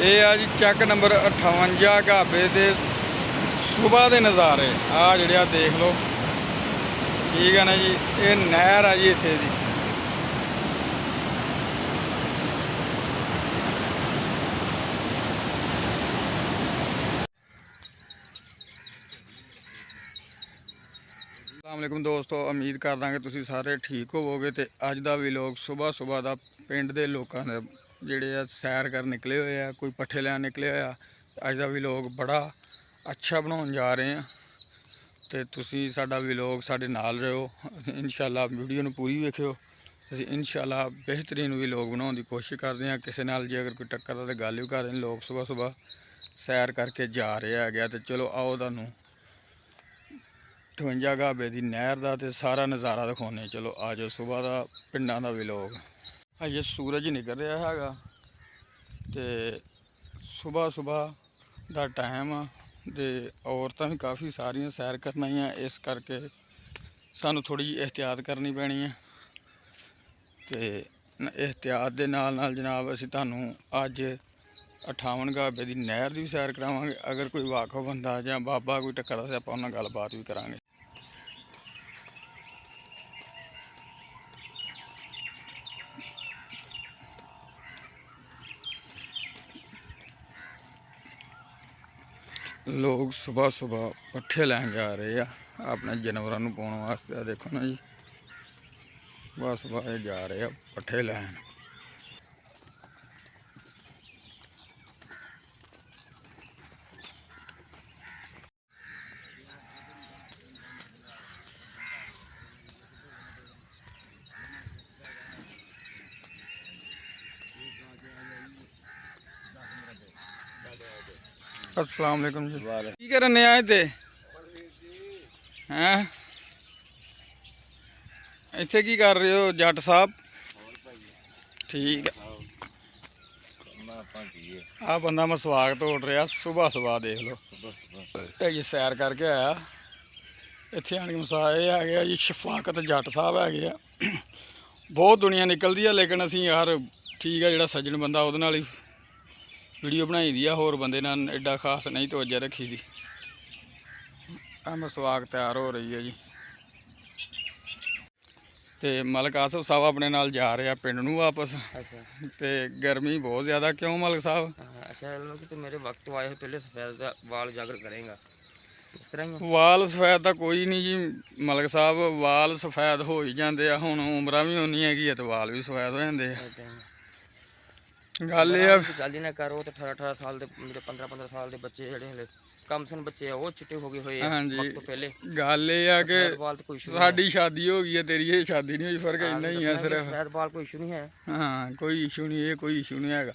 ये आ जी cheque number 58 ढाबे के सुबह के नज़ारे आ जड़िया देख लो। ठीक है ना जी, ये नहर है जी इत्थे दी। अस्सलामुअलैकुम दोस्तों, उम्मीद करदा कि तुसीं सारे ठीक होवोगे। तो अज का व्लॉग सुबह सुबह का पिंड के लोगों के जिहड़े सैर कर निकले हुए आ, कोई पट्ठे लैन निकले हुए आ। अज का व्लॉग बड़ा अच्छा बनाउण जा रहे हैं। तो तुसीं साडा व्लॉग साडे नाल रहो, इंशाअल्लाह वीडियो नूं पूरी वेखियो। असीं इंशाअल्लाह बेहतरीन व्लॉग बनाउण दी कोशिश करदे हां। किसी नाल जे अगर कोई टक्कर दा ते गल भी कर रहे। लोग सुबह सुबह सैर करके जा रहे हैं। तो चलो आओ तुहानूं 58 ढाबे की नहर का तो सारा नज़ारा दिखाने। चलो आ जाओ, सुबह का पिंडा का व्लॉग। अजे सूरज निकल रहा है तो सुबह सुबह का टाइम आ। तो औरतां भी काफ़ी सारियां सैर करना ही, इस करके सानू थोड़ी जी एहतियात करनी पैनी है। तो एहतियात के नाल नाल जनाब असीं तुहानूं अज 58 ढाबे की नहर की भी सैर करावांगे। अगर कोई वाकफ बंदा जां बाबा कोई टक्कर से आपां उन्हां नाल गलबात भी करांगे। लोग सुबह सुबह पट्ठे लैन जा रहे हैं अपने जानवरों को पाने वास्ते। देखो ना जी, सुबह सुबह ये जा रहे हैं पट्ठे लैन। अस्सलाम वालेकुम जी, की करने आए थे हैं? इत्थे की कर रहे हो जट साहब? ठीक है। आ बंदा मसवाक तोड़ रहा सुबह सुबह, देख लो। जी सैर करके आया, इत्थे आन के मसाए आ गया जी। शफाकत जट साहब है। बहुत दुनिया निकलती है, लेकिन असी यार ठीक है, जो सज्जन बंदा उहदे नाल ही वीडियो बनाई दी है। होर बंदे नाल एडा खास नहीं तवज्जो रखी दी। आ मसवाक तैयार हो रही है जी। तो मलिक आसफ साहब अपने नाल जा रहे हैं पिंड नूं वापस। तो गर्मी बहुत ज़्यादा, क्यों मलिक साहब? अच्छा कि तो मेरे वक्त आए हो पहले सफेद वाल उजागर करेगा इस तरह ही। वाल सफेद तो कोई नहीं जी मलिक साहब, वाल सफेद हो ही जाते हैं। हुण उम्र भी उन्नी है तो वाल भी सफेद हो जाते हैं। गल ये गल ही ना करो तो 18 साल के 15 साल के बच्चे जेडे हले कम सन बच्चे वो चिट्टे हो गए हुए हाँ जी। वक्त तो पहले। गल ये कि कोई इशू साडी शादी हो गई है, तेरी ये शादी नहीं हुई, फर्क इन्ना ही है सिर्फ। सफेद बाल कोई इशू नहीं है। हाँ कोई इशू नहीं है, कोई इशू नहीं है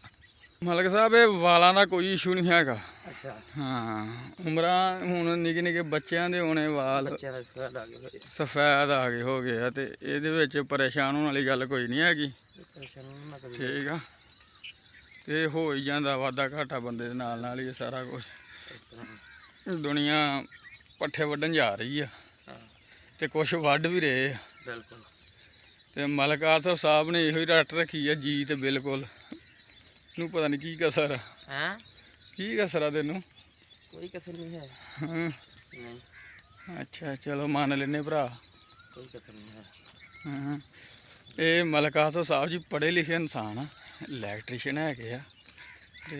मलिक साहब। ये वालों का कोई इशू नहीं है। अच्छा हाँ उम्र हूँ निके निके बच्चों के होने वाल सफेद आ गए हो गए। तो ये परेशान होने वाली गल कोई नहीं हैगी। ठीक है, तो हो ही जाता वाधा घाटा बंदे दे नाल ही सारा कुछ। दुनिया पट्ठे वड्ढन जा रही है तो कुछ वड्ढ भी रहे हैं। बिल्कुल। तो मलिक आसफ साहब ने यो रट रखी है जी। तो बिल्कुल तू पता नहीं की कसर है, की कसर है तेनू? कोई कसर नहीं है। हाँ नहीं। अच्छा चलो मान लेने भरा, कोई कसर नहीं है। हाँ ये मलिक आसफ साहब जी पढ़े लिखे इंसान आ, इलैक्ट्रीशियन है। तो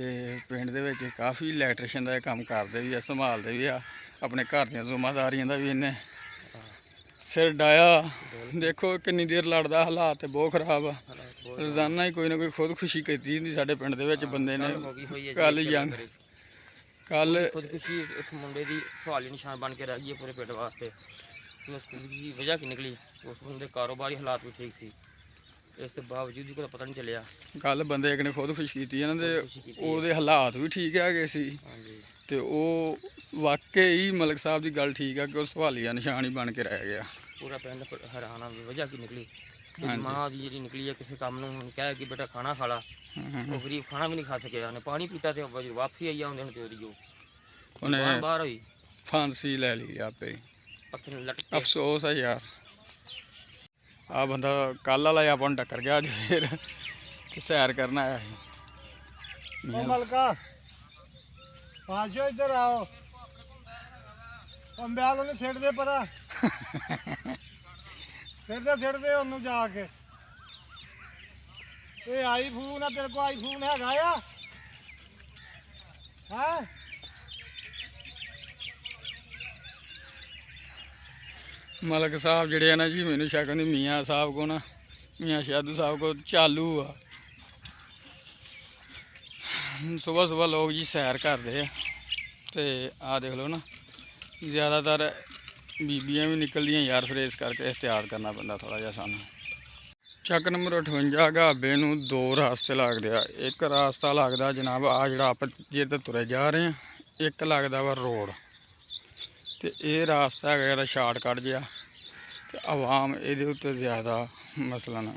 पिंड दे विच काफ़ी इलैक्ट्रीशियन का काम करते भी है, संभालते भी आ। अपने घर दी जिम्मेदारियों का भी इन्हें सिर डाया। देखो किन्नी देर लड़दा, हालात बहुत खराब आ। रोजाना ही कोई ना कोई खुदकुशी की साडे पिंड दे विच बंदे ने। कल यंग कल खुदकुशी उस मुंडे की सवाली निशान बन के रह गई पूरे पिंड वास्ते। उसकी वजह की निकली, उस बंदे कारोबारी हालात भी ठीक सी, इस बावजूद भी पता नहीं चलिया। कल बंदे एक ने खुदकुशी की ना, तो हालात भी ठीक है सी। तो वो वाकई मलिक साहब की गल ठीक है कि सवालिया निशान ही बन के रह गया। पूरा पिंड हैरान आ वजह की निकली। माँ की जी निकली है किसी काम कह कि बेटा खाना खा ला, वो गरीब खाना भी नहीं खा सके, उन्हें पानी पीता तो वापसी आई उन्हें बाहर हुई फांसी ले ली आपे। अफसोस है यार। आ बंदा कल वाला अपन टक्कर गया अज फिर सैर करना आया। ਮੀਂਹ मलका पाँचों इधर आओ अंबियाल ने छेड़ दे परा छेड़ दे ओनू जाके ये आईफोन है तेरे को आईफोन हैगा या है ਮਲਕ ਸਾਹਿਬ ਜਿਹੜੇ ਆ ਨਾ ਜੀ, ਮੈਨੂੰ ਸ਼ੱਕ ਨਹੀਂ ਮੀਆਂ ਸਾਹਿਬ ਕੋ ਨਾ, ਮੀਆਂ ਸ਼ਾਦੂ ਸਾਹਿਬ ਕੋ ਚਾਲੂ ਆ। ਸੁਬਹ ਸੁਬਹ ਲੋਕ ਜੀ ਸੈਰ ਕਰਦੇ ਆ, ਤੇ ਆਹ ਦੇਖ ਲਓ ਨਾ, ਜ਼ਿਆਦਾਤਰ ਬੀਬੀਆਂ ਵੀ ਨਿਕਲਦੀਆਂ ਯਾਰ, ਫਿਰ ਇਸ ਕਰਕੇ ਇhtiyਾਤ ਕਰਨਾ ਪੈਂਦਾ ਥੋੜ੍ਹਾ ਜਿਹਾ ਸਾਨੂੰ। ਚੱਕ ਨੰਬਰ 58 ਗਾਬੇ ਨੂੰ 2 ਰਾਸਤੇ ਲੱਗਦੇ ਆ। ਇੱਕ ਰਾਸਤਾ ਲੱਗਦਾ ਜਨਾਬ ਆ ਜਿਹੜਾ ਆਪਾਂ ਜਿੱਧਰ ਤੁਰੇ ਜਾ ਰਹੇ ਆ, ਇੱਕ ਲੱਗਦਾ ਵਾ ਰੋਡ, ਤੇ ਇਹ ਰਾਸਤਾ ਹੈਗਾ ਜਿਹੜਾ ਸ਼ਾਰਟਕਟ ਜਿਹਾ, ਤੇ ਆਵਾਮ ਇਹਦੇ ਉੱਤੇ ਜ਼ਿਆਦਾ ਮਸਲਨ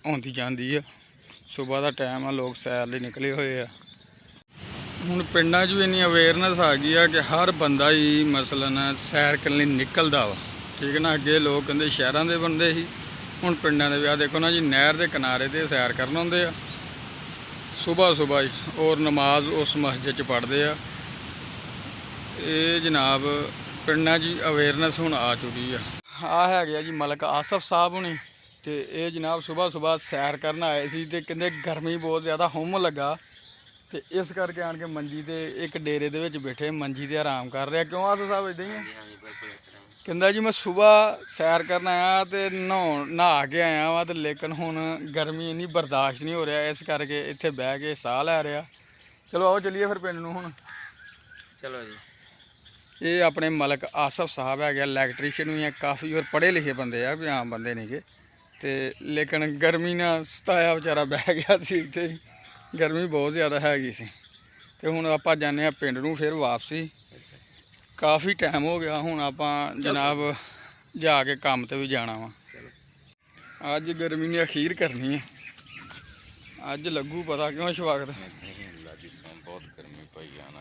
ਆਉਂਦੀ ਜਾਂਦੀ ਆ। ਸੁਬਾਹ ਦਾ ਟਾਈਮ ਆ, ਲੋਕ ਸੈਰ ਲਈ ਨਿਕਲੇ ਹੋਏ ਆ। ਹੁਣ ਪਿੰਡਾਂ 'ਚ ਵੀ ਇੰਨੀ ਅਵੇਅਰਨੈਸ ਆ ਗਈ ਆ ਕਿ ਹਰ ਬੰਦਾ ਹੀ ਮਸਲਨ ਸੈਰ ਕਰਨ ਲਈ ਨਿਕਲਦਾ ਵਾ, ਠੀਕ ਹੈ ਨਾ। ਅੱਗੇ ਲੋਕ ਕਹਿੰਦੇ ਸ਼ਹਿਰਾਂ ਦੇ ਬੰਦੇ ਸੀ, ਹੁਣ ਪਿੰਡਾਂ ਦੇ ਵੀ ਆ ਦੇਖੋ ਨਾ ਜੀ, ਨਹਿਰ ਦੇ ਕਿਨਾਰੇ 'ਤੇ ਸੈਰ ਕਰਨ ਆਉਂਦੇ ਆ ਸੁਬਾਹ ਸੁਬਾਹ ਹੀ, ਔਰ ਨਮਾਜ਼ ਉਸ ਮਸਜਿਦ 'ਚ ਪੜ੍ਹਦੇ ਆ। ਇਹ ਜਨਾਬ ਪਿੰਡਾਂ 'ਚ ਅਵੇਅਰਨੈਸ ਹੁਣ ਆ ਚੁੱਕੀ ਆ। ਆਹ ਹੈਗੇ ਆ ਜੀ ਮਲਕ ਆਸਫ ਸਾਹਿਬ ਹੁਣੀ, ਤੇ ਇਹ ਜਨਾਬ ਸੁਬਾਹ ਸੁਬਾਹ ਸੈਰ ਕਰਨ ਆਏ ਸੀ, ਤੇ ਕਹਿੰਦੇ ਗਰਮੀ ਬਹੁਤ ਜ਼ਿਆਦਾ ਹੁੰਮ ਲੱਗਾ, ਤੇ ਇਸ ਕਰਕੇ ਆਣ ਕੇ ਮੰਜੀ ਤੇ ਇੱਕ ਡੇਰੇ ਦੇ ਵਿੱਚ ਬੈਠੇ ਮੰਜੀ ਤੇ ਆਰਾਮ ਕਰ ਰਿਹਾ। ਕਿਉਂ ਆਸਫ ਸਾਹਿਬ ਇਦਾਂ ਹੀ ਆ? ਕਹਿੰਦਾ ਜੀ ਮੈਂ ਸੁਬਾਹ ਸੈਰ ਕਰਨ ਆਇਆ ਤੇ ਨਹਾ ਕੇ ਆਇਆ ਵਾ, ਤੇ ਲੇਕਿਨ ਹੁਣ ਗਰਮੀ ਇੰਨੀ ਬਰਦਾਸ਼ਤ ਨਹੀਂ ਹੋ ਰਿਹਾ, ਇਸ ਕਰਕੇ ਇੱਥੇ ਬਹਿ ਕੇ ਸਾਹ ਲੈ ਰਿਹਾ। ਚਲੋ ਆਓ ਚੱਲੀਏ ਫਿਰ ਪਿੰਡ ਨੂੰ ਹੁਣ। ਚਲੋ ਜੀ। ਇਹ ਆਪਣੇ ਮਲਕ ਆਸਫ ਸਾਹਿਬ ਹੈਗੇ, ਇਲੈਕਟ੍ਰੀਸ਼ੀਅਨ ਵੀ ਆ ਕਾਫੀ, ਔਰ ਪੜ੍ਹੇ ਲਿਖੇ ਬੰਦੇ ਆ, ਕੋਈ ਆਮ ਬੰਦੇ ਨਹੀਂ ਗੇ। ਤੇ ਲੇਕਿਨ ਗਰਮੀ ਨਾਲ ਸਤਾਇਆ ਵਿਚਾਰਾ ਬਹਿ ਗਿਆ ਸੀ ਇੱਥੇ, ਗਰਮੀ ਬਹੁਤ ਜ਼ਿਆਦਾ ਹੈਗੀ ਸੀ। ਤੇ ਹੁਣ ਆਪਾਂ ਜਾਂਦੇ ਹਾਂ ਪਿੰਡ ਨੂੰ ਫਿਰ ਵਾਪਸੀ। ਕਾਫੀ ਟਾਈਮ ਹੋ ਗਿਆ, ਹੁਣ ਆਪਾਂ ਜਨਾਬ ਜਾ ਕੇ ਕੰਮ ਤੇ ਵੀ ਜਾਣਾ ਵਾ। ਅੱਜ ਗਰਮੀ ਨੇ ਅਖੀਰ ਕਰਨੀ ਹੈ, ਅੱਜ ਲੱਗੂ ਪਤਾ ਕਿਉਂ ਇਸ ਵਕਤ ਬਹੁਤ ਗਰਮੀ ਪਈ ਜਾਣਾ।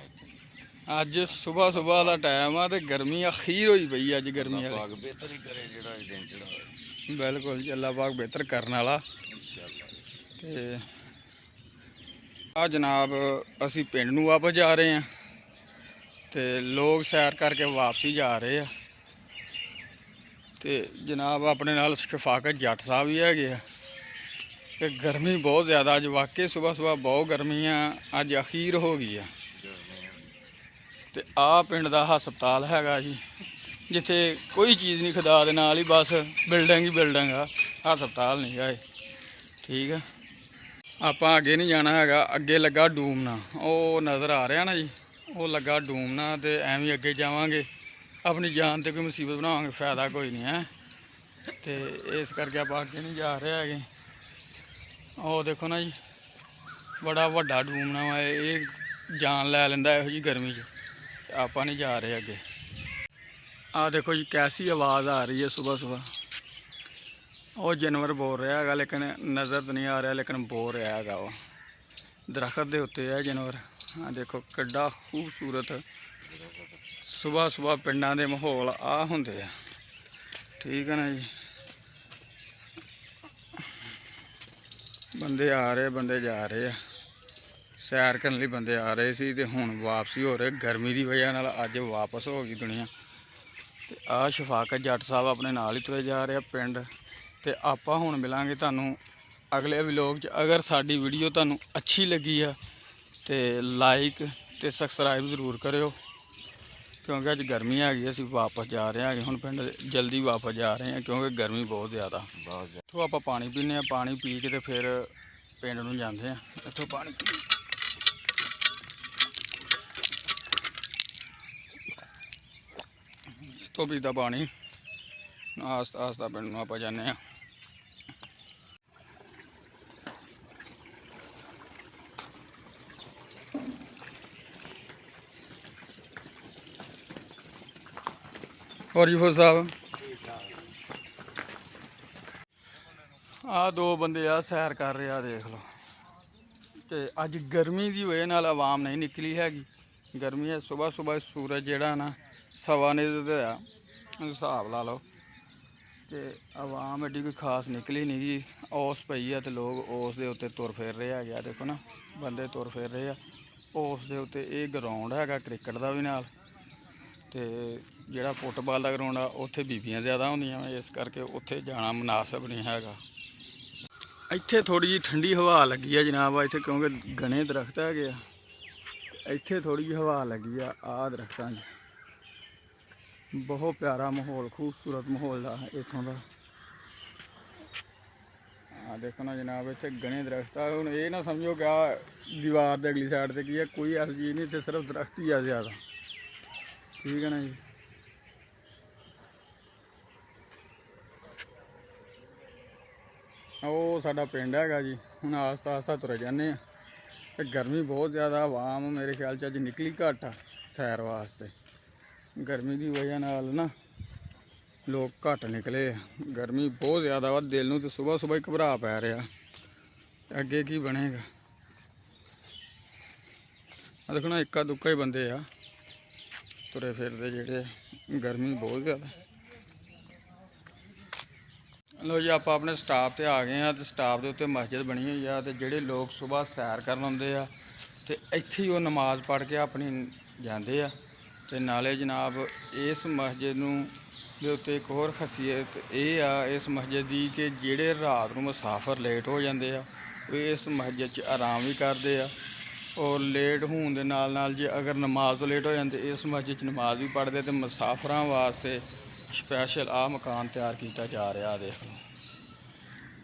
ਅੱਜ ਸੁਬਾਹ ਸੁਬਾਹ ਦਾ ਟਾਈਮ ਆ, ਤੇ ਗਰਮੀ ਅਖੀਰ ਹੋਈ ਪਈ ਅੱਜ ਗਰਮੀ ਵਾਲੀ। ਬਾਗ ਬਿਹਤਰ ਹੀ ਕਰੇ ਜਿਹੜਾ ਇਸ ਦਿਨ ਚੜਾ। ਬਿਲਕੁਲ ਜੀ, ਅੱਲਾ ਪਾਕ ਬਿਹਤਰ ਕਰਨ ਵਾਲਾ। ਤੇ ਆ ਜਨਾਬ ਅਸੀਂ ਪਿੰਡ ਨੂੰ ਵਾਪਸ ਜਾ ਰਹੇ ਹਾਂ, ਤੇ ਲੋਕ ਸੈਰ ਕਰਕੇ ਵਾਪਸੀ ਜਾ ਰਹੇ ਆ। ਤੇ ਜਨਾਬ ਆਪਣੇ ਨਾਲ ਸ਼ਫਾਕਤ ਜੱਟ ਸਾਹਿਬ ਵੀ ਹੈਗੇ ਆ। ਤੇ ਗਰਮੀ ਬਹੁਤ ਜ਼ਿਆਦਾ ਅੱਜ, ਵਾਕਈ ਸੁਬਾਹ ਸੁਬਾਹ ਬਹੁਤ ਗਰਮੀ ਆ, ਅੱਜ ਅਖੀਰ ਹੋ ਗਈ ਆ। ਤੇ ਆਹ ਪਿੰਡ ਦਾ ਹਸਪਤਾਲ ਹੈਗਾ ਜੀ, ਜਿੱਥੇ ਕੋਈ ਚੀਜ਼ ਨਹੀਂ, ਖੁਦਾ ਦੇ ਨਾਲ ਹੀ ਬਸ ਬਿਲਡਿੰਗ ਹੀ ਬਿਲਡਿੰਗ ਆ, ਹਸਪਤਾਲ ਨਹੀਂ ਗਾ ਇਹ, ਠੀਕ ਆ। ਆਪਾਂ ਅੱਗੇ ਨਹੀਂ ਜਾਣਾ ਹੈਗਾ, ਅੱਗੇ ਲੱਗਾ ਡੂਮਨਾ, ਉਹ ਨਜ਼ਰ ਆ ਰਿਹਾ ਨਾ ਜੀ, ਉਹ ਲੱਗਾ ਡੂਮਨਾ, ਤੇ ਐਵੇਂ ਅੱਗੇ ਜਾਵਾਂਗੇ, ਆਪਣੀ ਜਾਨ ਤੇ ਕੋਈ ਮੁਸੀਬਤ ਬਣਾਵਾਂਗੇ, ਫਾਇਦਾ ਕੋਈ ਨਹੀਂ ਹੈ। ਤੇ ਇਸ ਕਰਕੇ ਆਪਾਂ ਅੱਗੇ ਨਹੀਂ ਜਾ ਰਹੇ ਹੈਗੇ। ਉਹ ਦੇਖੋ ਨਾ ਜੀ, ਬੜਾ ਵੱਡਾ ਡੂਮਨਾ ਵਾ, ਇਹ ਜਾਨ ਲੈ ਲੈਂਦਾ ਇਹੋ ਜਿਹੀ ਗਰਮੀ 'ਚ। ਆਪਾਂ ਨਹੀਂ ਜਾ ਰਹੇ ਅੱਗੇ। ਆਹ ਦੇਖੋ ਜੀ ਕੈਸੀ ਆਵਾਜ਼ ਆ ਰਹੀ ਹੈ ਸੁਬਾਹ ਸੁਬਾਹ। ਉਹ ਜਾਨਵਰ ਬੋਲ ਰਿਹਾ ਹੈਗਾ, ਲੇਕਿਨ ਨਜ਼ਰ ਤਾਂ ਨਹੀਂ ਆ ਰਿਹਾ, ਲੇਕਿਨ ਬੋਲ ਰਿਹਾ ਹੈਗਾ। ਉਹ ਦਰਖਤ ਦੇ ਉੱਤੇ ਹੈ ਜਾਨਵਰ। ਆਹ ਦੇਖੋ ਕਿੱਡਾ ਖੂਬਸੂਰਤ ਸੁਬਾਹ ਸੁਬਾਹ ਪਿੰਡਾਂ ਦੇ ਮਾਹੌਲ ਆ ਹੁੰਦੇ ਆ, ਠੀਕ ਹੈ ਨਾ ਜੀ। ਬੰਦੇ ਆ ਰਹੇ, ਬੰਦੇ ਜਾ ਰਹੇ ਆ, ਸੈਰ ਕਰਨ ਲਈ ਬੰਦੇ ਆ ਰਹੇ ਸੀ, ਤੇ ਹੁਣ ਵਾਪਸੀ ਹੋ ਰਹੇ। ਗਰਮੀ ਦੀ ਵਜ੍ਹਾ ਨਾਲ ਅੱਜ ਵਾਪਸ ਹੋ ਗਈ ਦੁਨੀਆ। ਤੇ ਆਹ ਸ਼ਫਾਕਤ ਜੱਟ ਸਾਹਿਬ ਆਪਣੇ ਨਾਲ ਹੀ ਤੁਰੇ ਜਾ ਰਹੇ ਆ ਪਿੰਡ। ਤੇ ਆਪਾਂ ਹੁਣ ਮਿਲਾਂਗੇ ਤੁਹਾਨੂੰ ਅਗਲੇ ਵਲੋਗ 'ਚ। ਅਗਰ ਸਾਡੀ ਵੀਡੀਓ ਤੁਹਾਨੂੰ ਅੱਛੀ ਲੱਗੀ ਆ ਤੇ ਲਾਈਕ ਤੇ ਸਬਸਕ੍ਰਾਈਬ ਜ਼ਰੂਰ ਕਰਿਓ, ਕਿਉਂਕਿ ਅੱਜ ਗਰਮੀ ਹੈਗੀ। ਅਸੀਂ ਵਾਪਸ ਜਾ ਰਹੇ ਹਾਂ ਹੁਣ ਪਿੰਡ, ਜਲਦੀ ਵਾਪਸ ਜਾ ਰਹੇ ਹਾਂ ਕਿਉਂਕਿ ਗਰਮੀ ਬਹੁਤ ਜ਼ਿਆਦਾ। ਇੱਥੋਂ ਆਪਾਂ ਪਾਣੀ ਪੀਂਦੇ ਹਾਂ, ਪਾਣੀ ਪੀ ਕੇ ਤੇ ਫਿਰ ਪਿੰਡ ਨੂੰ ਜਾਂਦੇ ਹਾਂ। ਇੱਥੋਂ ਪਾਣੀ ਤੋਂ ਪੀਤਾ ਪਾਣੀ, ਆਸਤਾ ਆਸਤਾ ਪਿੰਡ ਨੂੰ ਆਪਾਂ ਜਾਂਦੇ ਹਾਂ। ਹੋਰ ਜੀ ਫੌਜ ਸਾਹਿਬ, ਆਹ ਦੋ ਬੰਦੇ ਆ ਸੈਰ ਕਰ ਰਹੇ ਆ, ਦੇਖ ਲਓ। ਤੇ ਅੱਜ ਗਰਮੀ ਦੀ ਵਜ੍ਹਾ ਨਾਲ ਆਵਾਮ ਨਹੀਂ ਨਿਕਲੀ ਹੈਗੀ। ਗਰਮੀ ਹੈ, ਸੁਬਾਹ ਸੁਬਾਹ ਸੂਰਜ ਜਿਹੜਾ ਨਾ ਸਵਾ ਨਿਜ਼ਰ ਤੇ ਆ, ਹਿਸਾਬ ਲਾ ਲਓ। ਤੇ ਆਵਾਮ ਐਡੀ ਕੋਈ ਖਾਸ ਨਿਕਲੀ ਨਹੀਂ ਜੀ। ਔਸ ਪਈ ਆ ਤੇ ਲੋਕ ਉਸ ਦੇ ਉੱਤੇ ਤੁਰ ਫਿਰ ਰਹੇ ਹੈਗੇ ਆ, ਦੇਖੋ ਨਾ। ਬੰਦੇ ਤੁਰ ਫਿਰ ਰਹੇ ਆ। ਉਸ ਦੇ ਉੱਤੇ ਇਹ ਗਰਾਊਂਡ ਹੈਗਾ ਕ੍ਰਿਕਟ ਦਾ ਵੀ ਨਾਲ, ਤੇ ਜਿਹੜਾ ਫੁੱਟਬਾਲ ਦਾ ਗਰਾਊਂਡ ਆ ਉੱਥੇ ਬੀਬੀਆਂ ਜ਼ਿਆਦਾ ਹੁੰਦੀਆਂ ਵਾ, ਇਸ ਕਰਕੇ ਉੱਥੇ ਜਾਣਾ ਮੁਨਾਸਬ ਨਹੀਂ ਹੈਗਾ। ਇੱਥੇ ਥੋੜ੍ਹੀ ਜਿਹੀ ਠੰਡੀ ਹਵਾ ਲੱਗੀ ਆ ਜਨਾਬ ਇੱਥੇ, ਕਿਉਂਕਿ ਘਣੇ ਦਰਖਤ ਹੈਗੇ ਆ। ਇੱਥੇ ਥੋੜ੍ਹੀ ਜਿਹੀ ਹਵਾ ਲੱਗੀ ਆ ਆਹ ਦਰਖਤਾਂ 'ਚ। ਬਹੁਤ ਪਿਆਰਾ ਮਾਹੌਲ, ਖੂਬਸੂਰਤ ਮਾਹੌਲ ਦਾ ਇੱਥੋਂ ਦਾ। ਆ ਦੇਖੋ ਨਾ ਜਨਾਬ, ਇੱਥੇ ਘਣੇ ਦਰਖਤ ਆ। ਹੁਣ ਇਹ ਨਾ ਸਮਝੋ ਕਿ ਆ ਦੀਵਾਰ ਦੇ ਅਗਲੀ ਸਾਈਡ ਤੇ ਕੀ ਹੈ, ਕੋਈ ਐਸੀ ਚੀਜ਼ ਨਹੀਂ, ਇੱਥੇ ਸਿਰਫ ਦਰਖਤ ਹੀ ਆ ਜ਼ਿਆਦਾ। ਠੀਕ ਹੈ ਨਾ ਜੀ। ਉਹ ਸਾਡਾ ਪਿੰਡ ਹੈਗਾ ਜੀ। ਹੁਣ ਆਸਤਾ ਆਸਤਾ ਤੁਰ ਜਾਂਦੇ ਆ, ਤੇ ਗਰਮੀ ਬਹੁਤ ਜ਼ਿਆਦਾ। ਆਵਾਮ ਮੇਰੇ ਖਿਆਲ 'ਚ ਅੱਜ ਨਿਕਲੀ ਘੱਟ ਆ ਸੈਰ ਵਾਸਤੇ। ਗਰਮੀ ਦੀ ਵਜ੍ਹਾ ਨਾਲ ਨਾ ਲੋਕ ਘੱਟ ਨਿਕਲੇ ਆ। ਗਰਮੀ ਬਹੁਤ ਜ਼ਿਆਦਾ ਵਾ, ਦਿਲ ਨੂੰ ਤਾਂ ਸੁਬਾਹ ਸੁਬਾਹ ਹੀ ਘਬਰਾ ਪੈ ਰਿਹਾ। ਅੱਗੇ ਕੀ ਬਣੇਗਾ? ਆ ਦੇਖੋ ਨਾ, ਇੱਕਾ ਦੁੱਕਾ ਹੀ ਬੰਦੇ ਆ ਤੁਰੇ ਫਿਰਦੇ ਜਿਹੜੇ। ਗਰਮੀ ਬਹੁਤ ਜ਼ਿਆਦਾ। ਲੋ ਜੀ, ਆਪਾਂ ਆਪਣੇ ਸਟਾਪ ਤੇ ਆ ਗਏ ਆ, ਤੇ ਸਟਾਪ ਦੇ ਉੱਤੇ ਮਸਜਿਦ ਬਣੀ ਹੋਈ ਆ, ਤੇ ਜਿਹੜੇ ਲੋਕ ਸੁਬਾਹ ਸੈਰ ਕਰਨ ਆਉਂਦੇ ਆ ਤੇ ਇੱਥੇ ਹੀ ਉਹ ਨਮਾਜ਼ ਪੜ੍ਹ ਕੇ ਆਪਣੀ ਜਾਂਦੇ ਆ। ਤੇ ਨਾਲੇ ਜਨਾਬ ਇਸ ਮਸਜਿਦ ਨੂੰ ਦੇ ਉੱਤੇ ਇੱਕ ਹੋਰ ਖਾਸੀਅਤ ਇਹ ਆ ਇਸ ਮਸਜਿਦ ਦੀ, ਕਿ ਜਿਹੜੇ ਰਾਤ ਨੂੰ ਮੁਸਾਫਰ ਲੇਟ ਹੋ ਜਾਂਦੇ ਆ ਉਹ ਇਸ ਮਸਜਿਦ 'ਚ ਆਰਾਮ ਵੀ ਕਰਦੇ ਆ। ਔਰ ਲੇਟ ਹੋਣ ਦੇ ਨਾਲ ਨਾਲ ਜੇ ਅਗਰ ਨਮਾਜ਼ ਤੋਂ ਲੇਟ ਹੋ ਜਾਂਦੇ, ਇਸ ਮਸਜਿਦ 'ਚ ਨਮਾਜ਼ ਵੀ ਪੜ੍ਹਦੇ। ਤੇ ਮੁਸਾਫਰਾਂ ਵਾਸਤੇ ਸਪੈਸ਼ਲ ਆਹ ਮਕਾਨ ਤਿਆਰ ਕੀਤਾ ਜਾ ਰਿਹਾ। ਦੇਖ ਲਓ,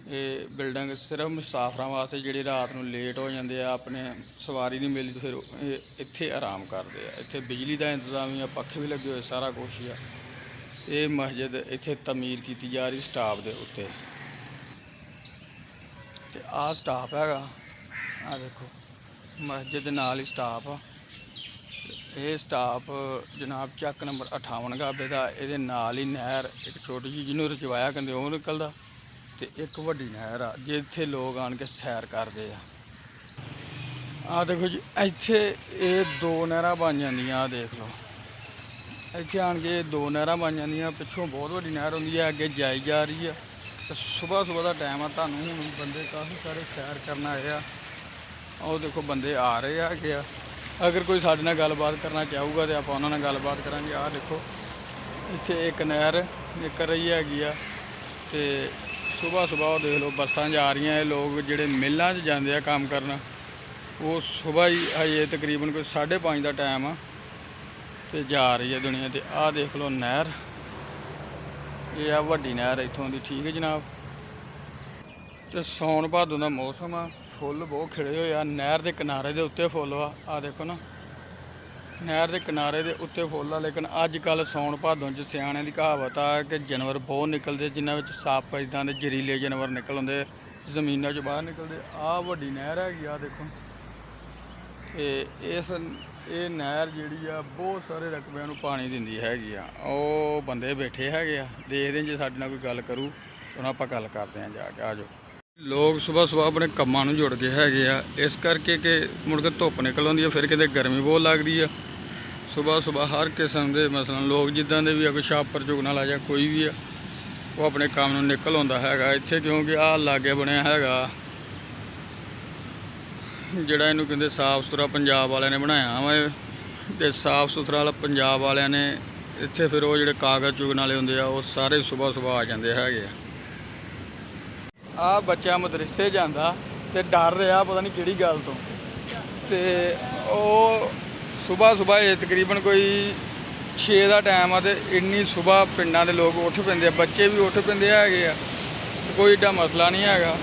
ਇਹ ਬਿਲਡਿੰਗ ਸਿਰਫ ਮੁਸਾਫਰਾਂ ਵਾਸਤੇ, ਜਿਹੜੇ ਰਾਤ ਨੂੰ ਲੇਟ ਹੋ ਜਾਂਦੇ ਆ, ਆਪਣੇ ਸਵਾਰੀ ਨਹੀਂ ਮਿਲਦੀ, ਫਿਰ ਇਹ ਇੱਥੇ ਆਰਾਮ ਕਰਦੇ ਆ। ਇੱਥੇ ਬਿਜਲੀ ਦਾ ਇੰਤਜ਼ਾਮ ਵੀ ਆ, ਪੱਖੇ ਵੀ ਲੱਗੇ ਹੋਏ, ਸਾਰਾ ਕੁਛ ਹੀ ਆ। ਇਹ ਮਸਜਿਦ ਇੱਥੇ ਤਮੀਰ ਕੀਤੀ ਜਾ ਰਹੀ ਸਟਾਪ ਦੇ ਉੱਤੇ। ਤੇ ਆਹ ਸਟਾਪ ਹੈਗਾ, ਆਹ ਦੇਖੋ ਮਸਜਿਦ ਦੇ ਨਾਲ ਹੀ ਸਟਾਪ ਆ। ਇਹ ਸਟਾਪ ਜਨਾਬ ਚੱਕ ਨੰਬਰ 58 ਗਾਬੇ ਦਾ। ਇਹਦੇ ਨਾਲ ਹੀ ਨਹਿਰ ਇੱਕ ਛੋਟੀ ਜਿਹੀ ਜਿਹਨੂੰ ਰਜਵਾਇਆ ਕਹਿੰਦੇ ਉਹ ਨਿਕਲਦਾ, ਤੇ ਇੱਕ ਵੱਡੀ ਨਹਿਰ ਆ ਜਿੱਥੇ ਲੋਕ ਆਣ ਕੇ ਸੈਰ ਕਰਦੇ ਆ। ਆਹ ਦੇਖੋ ਜੀ, ਇੱਥੇ ਇਹ ਦੋ ਨਹਿਰਾਂ ਬਣ ਜਾਂਦੀਆਂ। ਆਹ ਦੇਖ ਲਓ, ਇੱਥੇ ਆਣ ਕੇ ਦੋ ਨਹਿਰਾਂ ਬਣ ਜਾਂਦੀਆਂ। ਪਿੱਛੋਂ ਬਹੁਤ ਵੱਡੀ ਨਹਿਰ ਹੁੰਦੀ ਹੈ, ਅੱਗੇ ਜਾਈ ਜਾ ਰਹੀ ਆ। ਤੇ ਸੁਬਾਹ ਦਾ ਟਾਈਮ ਆ, ਤੁਹਾਨੂੰ ਹੁਣ ਬੰਦੇ ਕਾਫੀ ਸਾਰੇ ਸੈਰ ਕਰਨ ਆਏ ਆ। ਉਹ ਦੇਖੋ ਬੰਦੇ ਆ ਰਹੇ ਹੈਗੇ ਆ। ਅਗਰ ਕੋਈ ਸਾਡੇ ਨਾਲ ਗੱਲਬਾਤ ਕਰਨਾ ਚਾਹੂਗਾ ਤਾਂ ਆਪਾਂ ਉਹਨਾਂ ਨਾਲ ਗੱਲਬਾਤ ਕਰਾਂਗੇ। ਆਹ ਦੇਖੋ, ਇੱਥੇ ਇੱਕ ਨਹਿਰ ਨਿਕਲ ਰਹੀ ਹੈਗੀ ਆ, ਤੇ ਸੁਬਾਹ ਉਹ ਦੇਖ ਲਓ ਬੱਸਾਂ ਜਾ ਰਹੀਆਂ। ਇਹ ਲੋਕ ਜਿਹੜੇ ਮਿੱਲਾਂ 'ਚ ਜਾਂਦੇ ਆ ਕੰਮ ਕਰਨ, ਉਹ ਸੁਬਾਹ ਹੀ ਹਜੇ ਤਕਰੀਬਨ ਕੋਈ 5:30 ਦਾ ਟਾਈਮ ਆ, ਤੇ ਜਾ ਰਹੀ ਹੈ ਦੁਨੀਆ। ਤੇ ਆਹ ਦੇਖ ਲਓ ਨਹਿਰ, ਇਹ ਆ ਵੱਡੀ ਨਹਿਰ ਇੱਥੋਂ ਦੀ। ਠੀਕ ਹੈ ਜਨਾਬ। ਤੇ ਸਾਉਣ ਭਾਦੋਂ ਦਾ ਮੌਸਮ ਆ, ਫੁੱਲ ਬਹੁਤ ਖਿੜੇ ਹੋਏ ਆ। ਨਹਿਰ ਦੇ ਕਿਨਾਰੇ ਦੇ ਉੱਤੇ ਫੁੱਲ ਆ, ਆਹ ਦੇਖੋ ਨਾ, ਨਹਿਰ ਦੇ ਕਿਨਾਰੇ ਦੇ ਉੱਤੇ ਫੁੱਲ ਆ। ਲੇਕਿਨ ਅੱਜ ਕੱਲ੍ਹ ਸਾਉਣ ਭਾਦੋਂ 'ਚ ਸਿਆਣਿਆਂ ਦੀ ਕਹਾਵਤ ਆ ਕਿ ਜਾਨਵਰ ਬਹੁਤ ਨਿਕਲਦੇ, ਜਿਨ੍ਹਾਂ ਵਿੱਚ ਸੱਪ ਇੱਦਾਂ ਦੇ ਜ਼ਹਿਰੀਲੇ ਜਾਨਵਰ ਨਿਕਲ ਆਉਂਦੇ, ਜ਼ਮੀਨਾਂ 'ਚੋਂ ਬਾਹਰ ਨਿਕਲਦੇ। ਆਹ ਵੱਡੀ ਨਹਿਰ ਹੈਗੀ ਆ ਦੇਖੋ। ਤੇ ਇਹ ਨਹਿਰ ਜਿਹੜੀ ਆ ਬਹੁਤ ਸਾਰੇ ਰਕਬਿਆਂ ਨੂੰ ਪਾਣੀ ਦਿੰਦੀ ਹੈਗੀ ਆ। ਉਹ ਬੰਦੇ ਬੈਠੇ ਹੈਗੇ ਆ, ਦੇਖਦੇ ਜੇ ਸਾਡੇ ਨਾਲ ਕੋਈ ਗੱਲ ਕਰੂ ਉਹਨਾਂ ਆਪਾਂ ਗੱਲ ਕਰਦੇ ਹਾਂ ਜਾ ਕੇ। ਆ ਜਾਓ। ਲੋਕ ਸੁਬਾਹ ਆਪਣੇ ਕੰਮਾਂ ਨੂੰ ਜੁੜ ਗਏ ਹੈਗੇ ਆ, ਇਸ ਕਰਕੇ ਕਿ ਮੁੜ ਕੇ ਧੁੱਪ ਨਿਕਲ ਆਉਂਦੀ ਆ, ਫਿਰ ਕਿਤੇ ਗਰਮੀ ਬਹੁਤ ਲੱਗਦੀ ਆ। ਸੁਬਾਹ ਹਰ ਕਿਸਮ ਦੇ ਮਸਲਨ ਲੋਕ ਜਿੱਦਾਂ ਦੇ ਵੀ ਆ, ਕੋਈ ਛਾਪਰ ਚੁਗਣ ਵਾਲਾ ਜਾਂ ਕੋਈ ਵੀ ਆ, ਉਹ ਆਪਣੇ ਕੰਮ ਨੂੰ ਨਿਕਲ ਆਉਂਦਾ ਹੈਗਾ ਇੱਥੇ। ਕਿਉਂਕਿ ਆਹ ਲਾਗੇ ਬਣਿਆ ਹੈਗਾ ਜਿਹੜਾ ਇਹਨੂੰ ਕਹਿੰਦੇ ਸਾਫ ਸੁਥਰਾ ਪੰਜਾਬ ਵਾਲਿਆਂ ਨੇ ਬਣਾਇਆ ਵਾ। ਤੇ ਸਾਫ ਸੁਥਰਾ ਵਾਲਾ ਪੰਜਾਬ ਵਾਲਿਆਂ ਨੇ ਇੱਥੇ ਫਿਰ ਉਹ ਜਿਹੜੇ ਕਾਗਜ਼ ਚੁਗਣ ਵਾਲੇ ਹੁੰਦੇ ਆ, ਉਹ ਸਾਰੇ ਸੁਬਾਹ ਆ ਜਾਂਦੇ ਹੈਗੇ ਆ। ਆਹ ਬੱਚਾ ਮਦਰਸੇ ਜਾਂਦਾ ਤੇ ਡਰ ਰਿਹਾ ਪਤਾ ਨਹੀਂ ਕਿਹੜੀ ਗੱਲ ਤੋਂ, ਤੇ ਉਹ ਸੁਬਾਹ ਇਹ ਤਕਰੀਬਨ ਕੋਈ 6 ਦਾ ਟਾਈਮ ਆ, ਤੇ ਇੰਨੀ ਸੁਬਾਹ ਪਿੰਡਾਂ ਦੇ ਲੋਕ ਉੱਠ ਪੈਂਦੇ ਆ, ਬੱਚੇ ਵੀ ਉੱਠ ਪੈਂਦੇ ਹੈਗੇ ਆ। ਕੋਈ ਏਡਾ ਮਸਲਾ ਨਹੀਂ ਹੈਗਾ।